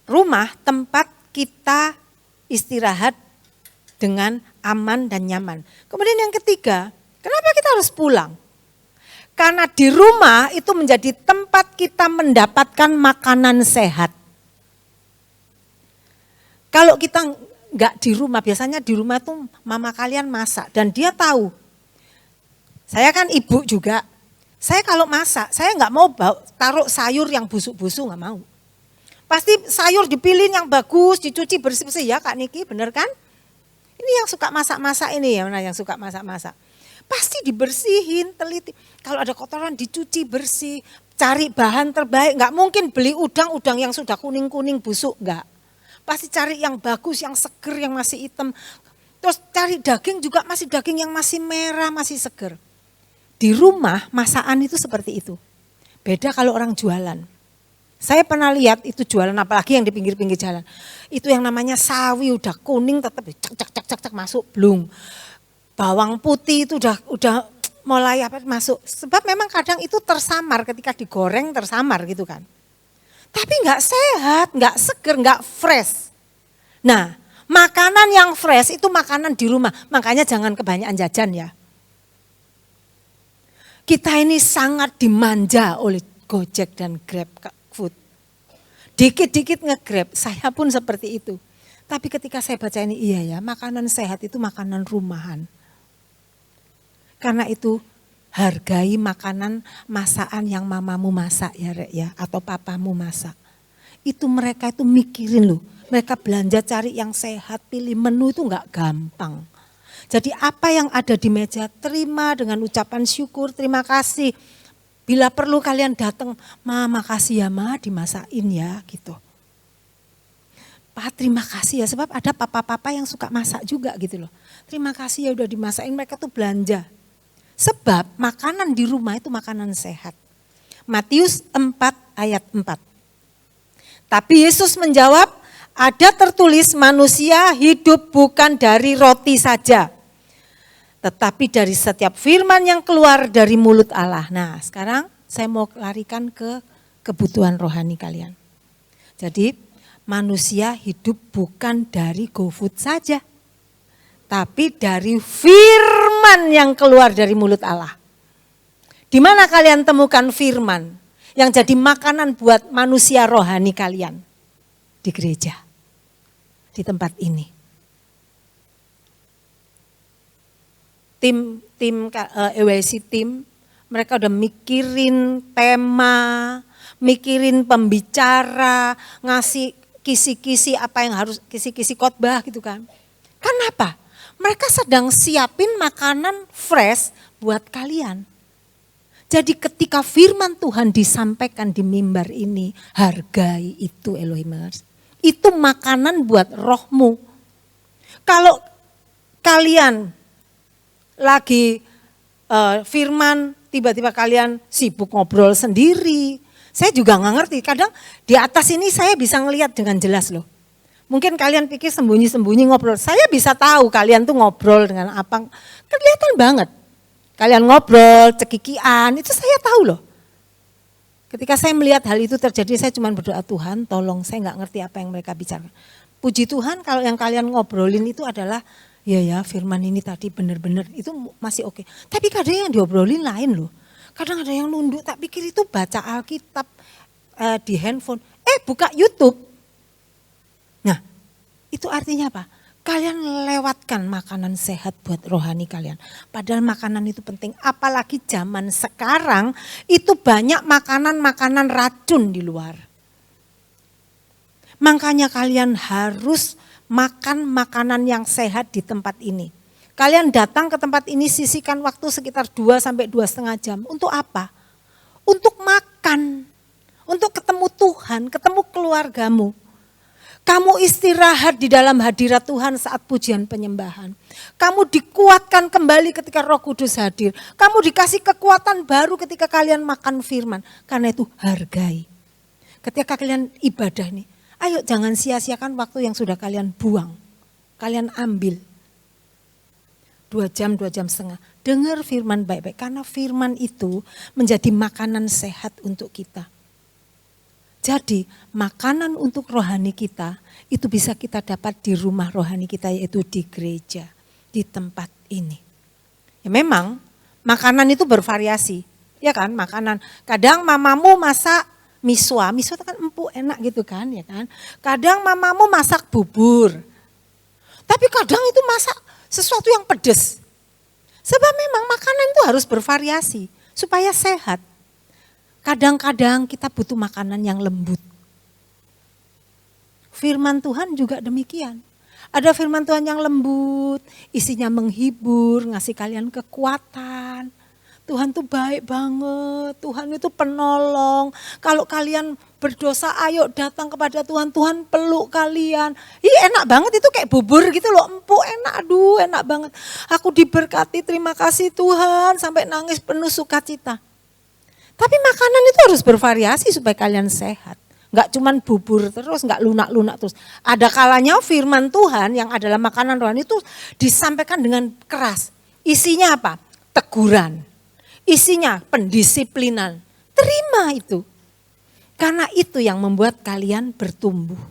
Rumah tempat kita istirahat dengan aman dan nyaman. Kemudian yang ketiga, kenapa kita harus pulang? Karena di rumah itu menjadi tempat kita mendapatkan makanan sehat. Kalau kita enggak di rumah, biasanya di rumah tuh mama kalian masak dan dia tahu. Saya kan ibu juga, saya kalau masak, saya enggak mau taruh sayur yang busuk-busuk, enggak mau. Pasti sayur dipilih yang bagus, dicuci bersih-bersih ya Kak Niki, bener kan? Ini yang suka masak-masak ini ya, mana yang suka masak-masak. Pasti dibersihin, teliti. Kalau ada kotoran dicuci bersih, cari bahan terbaik. Enggak mungkin beli udang yang sudah kuning-kuning busuk, enggak. Pasti cari yang bagus, yang seger, yang masih hitam. Terus cari daging juga masih daging yang masih merah, masih seger. Di rumah masakan itu seperti itu. Beda kalau orang jualan. Saya pernah lihat itu jualan apalagi yang di pinggir-pinggir jalan. Itu yang namanya sawi udah kuning tetap cak masuk blung. Bawang putih itu udah mulai masuk. Sebab memang kadang itu tersamar ketika digoreng tersamar gitu kan. Tapi enggak sehat, enggak seger, enggak fresh. Nah, makanan yang fresh itu makanan di rumah. Makanya jangan kebanyakan jajan ya. Kita ini sangat dimanja oleh Gojek dan Grab Food. Dikit-dikit nge-Grab, saya pun seperti itu. Tapi ketika saya baca ini, iya ya, makanan sehat itu makanan rumahan. Karena itu hargai makanan masakan yang mamamu masak ya Rek ya, atau papamu masak. Itu mereka itu mikirin loh, mereka belanja cari yang sehat, pilih menu itu enggak gampang. Jadi apa yang ada di meja terima dengan ucapan syukur, terima kasih. Bila perlu kalian datang, Ma makasih ya Ma dimasakin ya gitu. Pak terima kasih ya, sebab ada papa-papa yang suka masak juga gitu loh. Terima kasih ya udah dimasakin, mereka tuh belanja. Sebab makanan di rumah itu makanan sehat. Matius 4 ayat 4. Tapi Yesus menjawab, ada tertulis manusia hidup bukan dari roti saja, tetapi dari setiap firman yang keluar dari mulut Allah. Nah sekarang saya mau larikan ke kebutuhan rohani kalian. Jadi manusia hidup bukan dari GoFood saja, tapi dari firman yang keluar dari mulut Allah. Di mana kalian temukan firman yang jadi makanan buat manusia rohani kalian? Di gereja, di tempat ini. Tim EWC tim, mereka udah mikirin tema, mikirin pembicara, ngasih kisi-kisi apa yang harus, kisi-kisi khotbah gitu kan. Kenapa? Mereka sedang siapin makanan fresh buat kalian. Jadi ketika firman Tuhan disampaikan di mimbar ini, hargai itu Elohimers. Itu makanan buat rohmu. Kalau kalian lagi firman, tiba-tiba kalian sibuk ngobrol sendiri. Saya juga nggak ngerti, kadang di atas ini saya bisa ngelihat dengan jelas loh. Mungkin kalian pikir sembunyi-sembunyi ngobrol, saya bisa tahu kalian tuh ngobrol dengan apa, kelihatan banget. Kalian ngobrol, cekikian, itu saya tahu loh. Ketika saya melihat hal itu terjadi, saya cuma berdoa, Tuhan tolong, saya nggak ngerti apa yang mereka bicarakan. Puji Tuhan kalau yang kalian ngobrolin itu adalah, ya firman ini tadi benar-benar itu masih oke. Tapi kadang yang diobrolin lain loh. Kadang ada yang nunduk, tak pikir itu baca Alkitab di handphone. Buka YouTube. Nah, itu artinya apa? Kalian lewatkan makanan sehat buat rohani kalian. Padahal makanan itu penting. Apalagi zaman sekarang itu banyak makanan-makanan racun di luar. Makanya kalian harus makan makanan yang sehat di tempat ini. Kalian datang ke tempat ini sisihkan waktu sekitar 2 sampai 2,5 jam. Untuk apa? Untuk makan. Untuk ketemu Tuhan, ketemu keluargamu. Kamu istirahat di dalam hadirat Tuhan saat pujian penyembahan. Kamu dikuatkan kembali ketika Roh Kudus hadir. Kamu dikasih kekuatan baru ketika kalian makan firman. Karena itu hargai. Ketika kalian ibadah nih, ayo jangan sia-siakan waktu yang sudah kalian buang. Kalian ambil 2 jam setengah. Dengar firman baik-baik, karena firman itu menjadi makanan sehat untuk kita. Jadi makanan untuk rohani kita itu bisa kita dapat di rumah rohani kita, yaitu di gereja, di tempat ini. Ya memang makanan itu bervariasi, ya kan, makanan. Kadang mamamu masak miswa itu kan empuk enak gitu kan, ya kan. Kadang mamamu masak bubur, tapi kadang itu masak sesuatu yang pedas. Sebab memang makanan itu harus bervariasi supaya sehat. Kadang-kadang kita butuh makanan yang lembut. Firman Tuhan juga demikian. Ada firman Tuhan yang lembut, isinya menghibur, ngasih kalian kekuatan. Tuhan tuh baik banget, Tuhan itu penolong. Kalau kalian berdosa, ayo datang kepada Tuhan, Tuhan peluk kalian. Ih enak banget itu, kayak bubur gitu loh, empuk, enak, aduh enak banget. Aku diberkati, terima kasih Tuhan, sampai nangis penuh sukacita. Tapi makanan itu harus bervariasi supaya kalian sehat. Enggak cuman bubur terus, enggak lunak-lunak terus. Ada kalanya firman Tuhan yang adalah makanan rohani itu disampaikan dengan keras. Isinya apa? Teguran. Isinya pendisiplinan. Terima itu. Karena itu yang membuat kalian bertumbuh.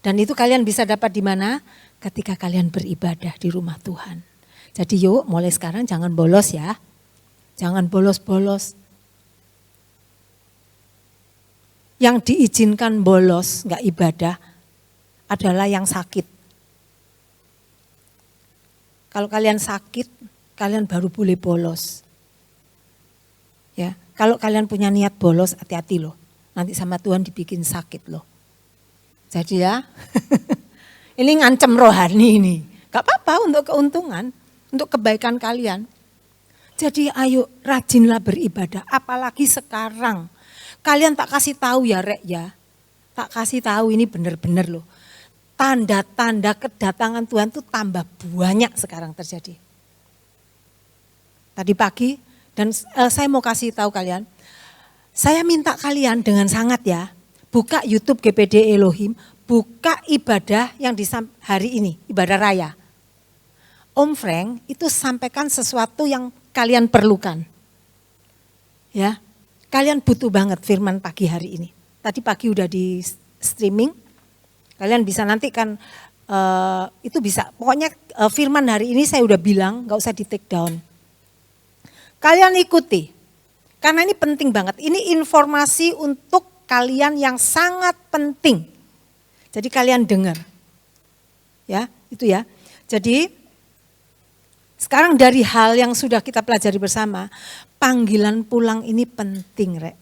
Dan itu kalian bisa dapat di mana? Ketika kalian beribadah di rumah Tuhan. Jadi yuk mulai sekarang jangan bolos ya. Jangan bolos-bolos. Yang diizinkan bolos, enggak ibadah, adalah yang sakit. Kalau kalian sakit, kalian baru boleh bolos. Ya, kalau kalian punya niat bolos, hati-hati loh. Nanti sama Tuhan dibikin sakit loh. Jadi ya, ini ngancem rohani ini. Gak apa-apa untuk keuntungan, untuk kebaikan kalian. Jadi ayo rajinlah beribadah, apalagi sekarang. Kalian tak kasih tahu ya Rek ya, tak kasih tahu ini benar-benar loh. Tanda-tanda kedatangan Tuhan itu tambah banyak sekarang terjadi. Tadi pagi dan saya mau kasih tahu kalian, saya minta kalian dengan sangat ya, buka YouTube GPD Elohim, buka ibadah yang di hari ini, ibadah raya. Om Frank itu sampaikan sesuatu yang kalian perlukan. Ya. Kalian butuh banget firman pagi hari ini. Tadi pagi udah di streaming. Kalian bisa nanti kan itu bisa. Pokoknya firman hari ini saya udah bilang, gak usah di take down. Kalian ikuti. Karena ini penting banget. Ini informasi untuk kalian yang sangat penting. Jadi kalian dengar. Ya, itu ya. Jadi sekarang dari hal yang sudah kita pelajari bersama, panggilan pulang ini penting, Rek.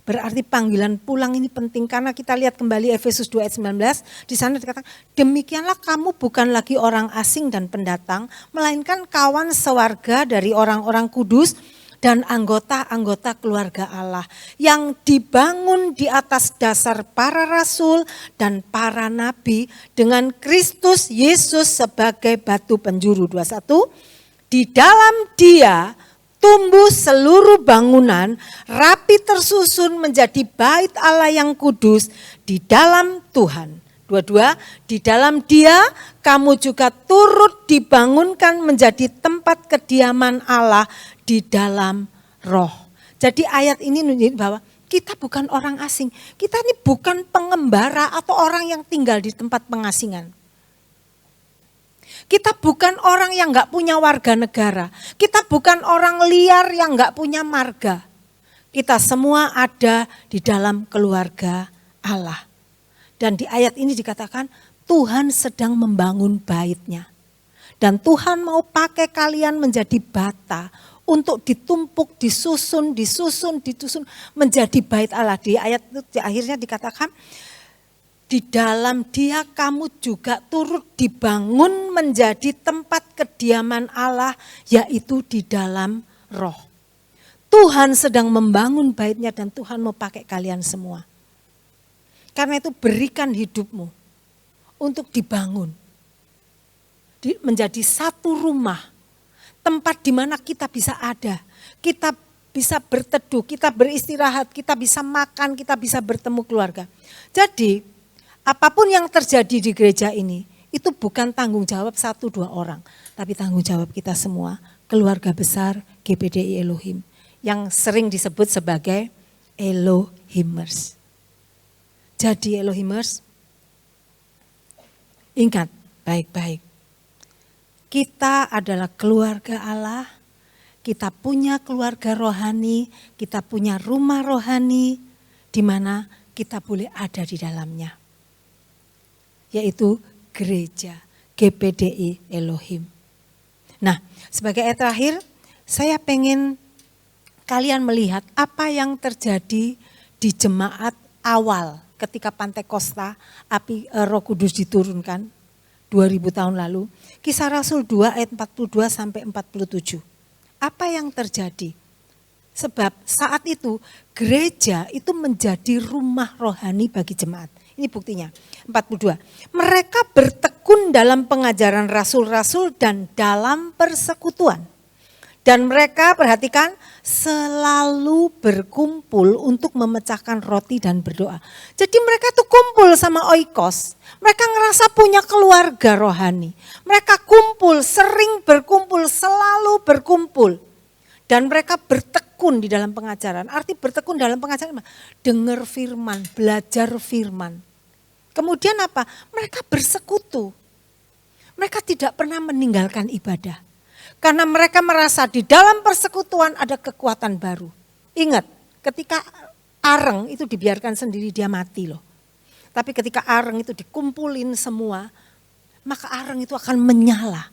Berarti panggilan pulang ini penting karena kita lihat kembali Efesus 2 ayat 19, di sana dikatakan, demikianlah kamu bukan lagi orang asing dan pendatang, melainkan kawan sewarga dari orang-orang kudus dan anggota-anggota keluarga Allah yang dibangun di atas dasar para rasul dan para nabi dengan Kristus Yesus sebagai batu penjuru. 21. Di dalam Dia tumbuh seluruh bangunan rapi tersusun menjadi bait Allah yang kudus di dalam Tuhan. 22. Di dalam Dia kamu juga turut dibangunkan menjadi tempat kediaman Allah di dalam roh. Jadi ayat ini nunjukin bahwa kita bukan orang asing. Kita ini bukan pengembara atau orang yang tinggal di tempat pengasingan. Kita bukan orang yang gak punya warga negara. Kita bukan orang liar yang gak punya marga. Kita semua ada di dalam keluarga Allah. Dan di ayat ini dikatakan Tuhan sedang membangun bait-Nya. Dan Tuhan mau pakai kalian menjadi bata untuk ditumpuk, disusun menjadi bait Allah. Di ayat itu di akhirnya dikatakan di dalam Dia kamu juga turut dibangun menjadi tempat kediaman Allah, yaitu di dalam roh. Tuhan sedang membangun bait-Nya dan Tuhan mau pakai kalian semua. Karena itu berikan hidupmu untuk dibangun. Menjadi satu rumah, tempat di mana kita bisa ada. Kita bisa berteduh, kita beristirahat, kita bisa makan, kita bisa bertemu keluarga. Jadi apapun yang terjadi di gereja ini itu bukan tanggung jawab 1-2 orang, tapi tanggung jawab kita semua, keluarga besar GPDI Elohim, yang sering disebut sebagai Elohimers. Jadi Elohimers, ingat baik-baik, kita adalah keluarga Allah, kita punya keluarga rohani, kita punya rumah rohani, di mana kita boleh ada di dalamnya, yaitu gereja GPDI Elohim. Nah, sebagai ayat terakhir, saya pengen kalian melihat apa yang terjadi di jemaat awal ketika Pantekosta, api Roh Kudus diturunkan 2000 tahun lalu. Kisah Rasul 2 ayat 42 sampai 47. Apa yang terjadi? Sebab saat itu gereja itu menjadi rumah rohani bagi jemaat. Ini buktinya, 42. Mereka bertekun dalam pengajaran rasul-rasul dan dalam persekutuan. Dan mereka, perhatikan, selalu berkumpul untuk memecahkan roti dan berdoa. Jadi mereka tuh kumpul sama oikos. Mereka ngerasa punya keluarga rohani. Mereka kumpul, sering berkumpul, selalu berkumpul. Dan mereka bertekun di dalam pengajaran. Arti bertekun dalam pengajaran, dengar firman, belajar firman. Kemudian apa? Mereka bersekutu. Mereka tidak pernah meninggalkan ibadah. Karena mereka merasa di dalam persekutuan ada kekuatan baru. Ingat, ketika areng itu dibiarkan sendiri dia mati loh. Tapi ketika areng itu dikumpulin semua, maka areng itu akan menyala.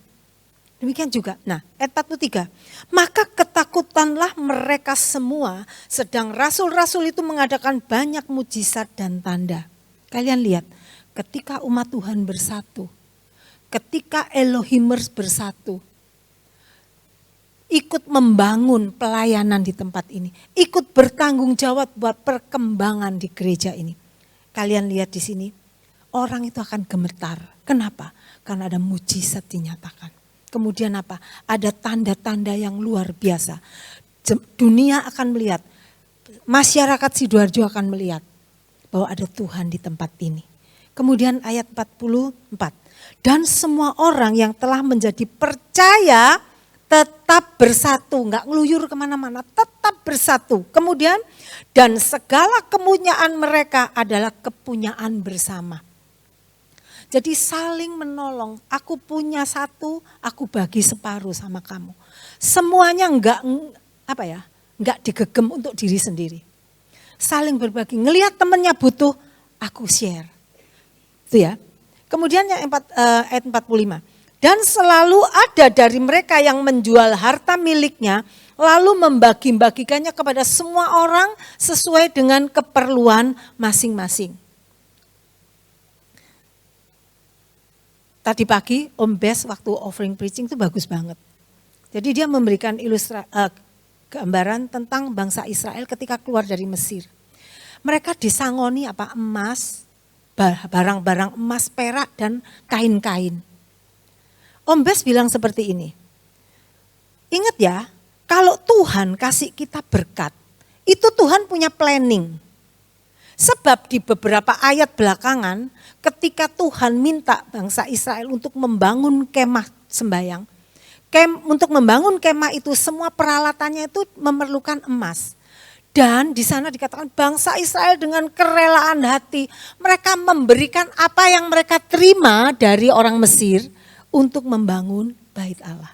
Demikian juga, nah ayat 43, maka ketakutanlah mereka semua sedang rasul-rasul itu mengadakan banyak mujizat dan tanda. Kalian lihat, ketika umat Tuhan bersatu, ketika Elohimers bersatu, ikut membangun pelayanan di tempat ini, ikut bertanggung jawab buat perkembangan di gereja ini. Kalian lihat di sini, orang itu akan gemetar. Kenapa? Karena ada mujizat dinyatakan. Kemudian apa? Ada tanda-tanda yang luar biasa. Dunia akan melihat, masyarakat Sidoarjo akan melihat bahwa ada Tuhan di tempat ini. Kemudian ayat 44, dan semua orang yang telah menjadi percaya tetap bersatu, enggak ngeluyur kemana-mana, tetap bersatu. Kemudian, dan segala kepunyaan mereka adalah kepunyaan bersama. Jadi saling menolong, aku punya satu, aku bagi separuh sama kamu. Semuanya enggak digegem untuk diri sendiri. Saling berbagi, ngelihat temannya butuh, aku share. Itu ya. Kemudian yang ayat 45. Dan selalu ada dari mereka yang menjual harta miliknya, lalu membagi-bagikannya kepada semua orang sesuai dengan keperluan masing-masing. Tadi pagi Om Bes waktu offering preaching itu bagus banget. Jadi dia memberikan gambaran tentang bangsa Israel ketika keluar dari Mesir. Mereka disangoni emas, barang-barang emas, perak dan kain-kain. Om Bes bilang seperti ini, ingat ya, kalau Tuhan kasih kita berkat, itu Tuhan punya planning. Sebab di beberapa ayat belakangan, ketika Tuhan minta bangsa Israel untuk membangun kemah sembayang, untuk membangun kemah itu semua peralatannya itu memerlukan emas. Dan di sana dikatakan bangsa Israel dengan kerelaan hati, mereka memberikan apa yang mereka terima dari orang Mesir, untuk membangun bait Allah.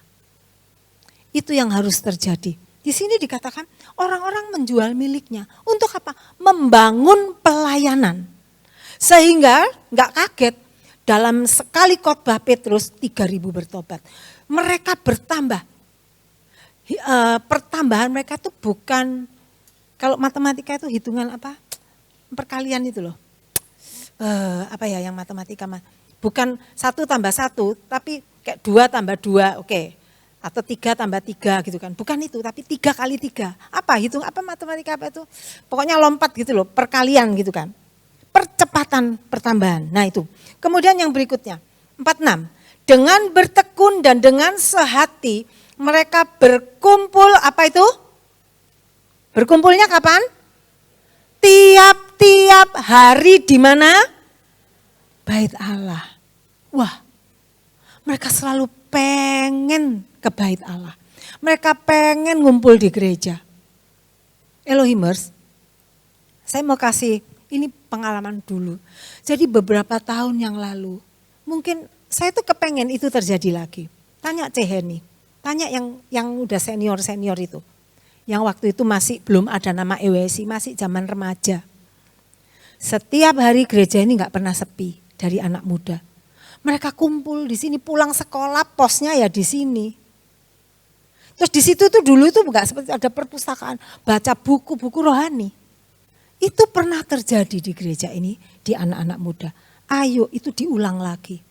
Itu yang harus terjadi. Di sini dikatakan orang-orang menjual miliknya. Untuk apa? Membangun pelayanan. Sehingga gak kaget dalam sekali khotbah Petrus 3.000 bertobat. Mereka bertambah. Pertambahan mereka itu bukan, kalau matematika itu hitungan apa? Perkalian itu loh. Yang matematika bukan 1 tambah 1, tapi kayak 2 tambah 2, oke. Atau 3 tambah 3 gitu kan. Bukan itu, tapi 3 kali 3. Apa matematika apa itu? Pokoknya lompat gitu loh, perkalian gitu kan. Percepatan pertambahan, nah itu. Kemudian yang berikutnya, 46. Dengan bertekun dan dengan sehati, mereka berkumpul, apa itu? Berkumpulnya kapan? Tiap-tiap hari di mana? Bait Allah. Wah, Mereka selalu pengen ke bait Allah. Mereka pengen ngumpul di gereja. Elohimers, saya mau kasih ini pengalaman dulu. Jadi beberapa tahun yang lalu, mungkin saya tuh kepengen itu terjadi lagi. Tanya Ceheni, tanya yang udah senior-senior itu. Yang waktu itu masih belum ada nama EWSI, masih zaman remaja. Setiap hari gereja ini gak pernah sepi dari anak muda. Mereka kumpul di sini, pulang sekolah, posnya ya di sini. Terus di situ tuh dulu itu enggak seperti ada perpustakaan, baca buku-buku rohani. Itu pernah terjadi di gereja ini, di anak-anak muda. Ayo itu diulang lagi.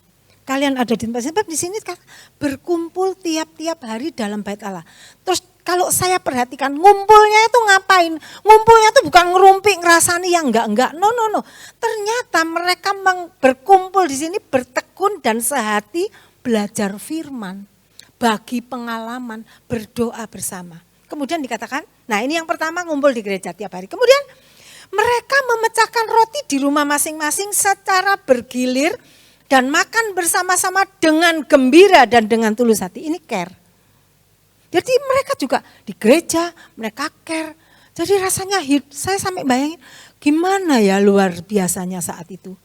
Kalian ada di tempat di sini kan berkumpul tiap-tiap hari dalam bait Allah. Terus kalau saya perhatikan ngumpulnya itu ngapain? Ngumpulnya itu bukan ngerumpi ngerasani yang enggak. No. Ternyata mereka berkumpul di sini bertekun dan sehati belajar firman, bagi pengalaman, berdoa bersama. Kemudian dikatakan, nah ini yang pertama ngumpul di gereja tiap hari. Kemudian mereka memecahkan roti di rumah masing-masing secara bergilir dan makan bersama-sama dengan gembira dan dengan tulus hati. Ini care. Jadi mereka juga di gereja, mereka care. Jadi rasanya saya sampai bayangin gimana ya luar biasanya saat itu.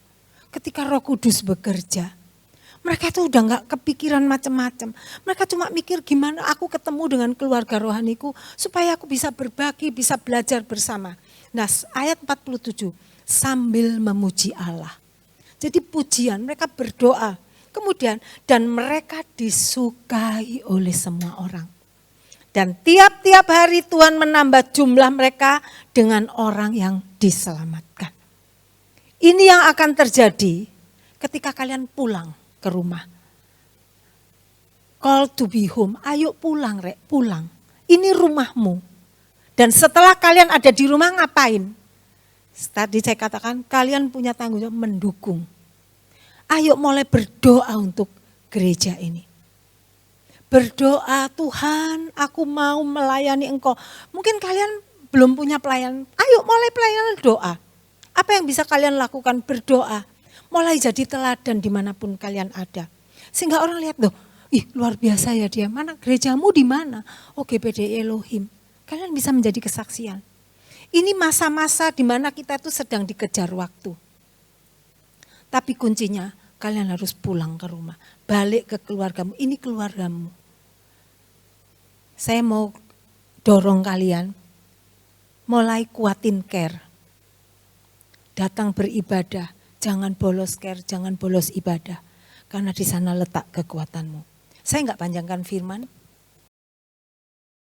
Ketika Roh Kudus bekerja, mereka itu udah gak kepikiran macam-macam. Mereka cuma mikir gimana aku ketemu dengan keluarga rohaniku supaya aku bisa berbagi, bisa belajar bersama. Nah ayat 47, sambil memuji Allah. Jadi pujian, mereka berdoa. Kemudian dan mereka disukai oleh semua orang. Dan tiap-tiap hari Tuhan menambah jumlah mereka dengan orang yang diselamatkan. Ini yang akan terjadi ketika kalian pulang ke rumah. Call to be home, ayo pulang Rek, pulang. Ini rumahmu. Dan setelah kalian ada di rumah ngapain? Tadi saya katakan kalian punya tanggung jawab mendukung. Ayo mulai berdoa untuk gereja ini. Berdoa, Tuhan aku mau melayani Engkau. Mungkin kalian belum punya pelayan, ayo mulai pelayanan doa. Apa yang bisa kalian lakukan? Berdoa. Mulai jadi teladan dimanapun kalian ada. Sehingga orang lihat, loh, luar biasa ya dia. Mana gerejamu di mana? Oh GPD Elohim. Kalian bisa menjadi kesaksian. Ini masa-masa di mana kita itu sedang dikejar waktu. Tapi kuncinya kalian harus pulang ke rumah. Balik ke keluargamu, ini keluargamu. Saya mau dorong kalian, mulai kuatin care. Datang beribadah, jangan bolos care, jangan bolos ibadah. Karena di sana letak kekuatanmu. Saya enggak panjangkan firman,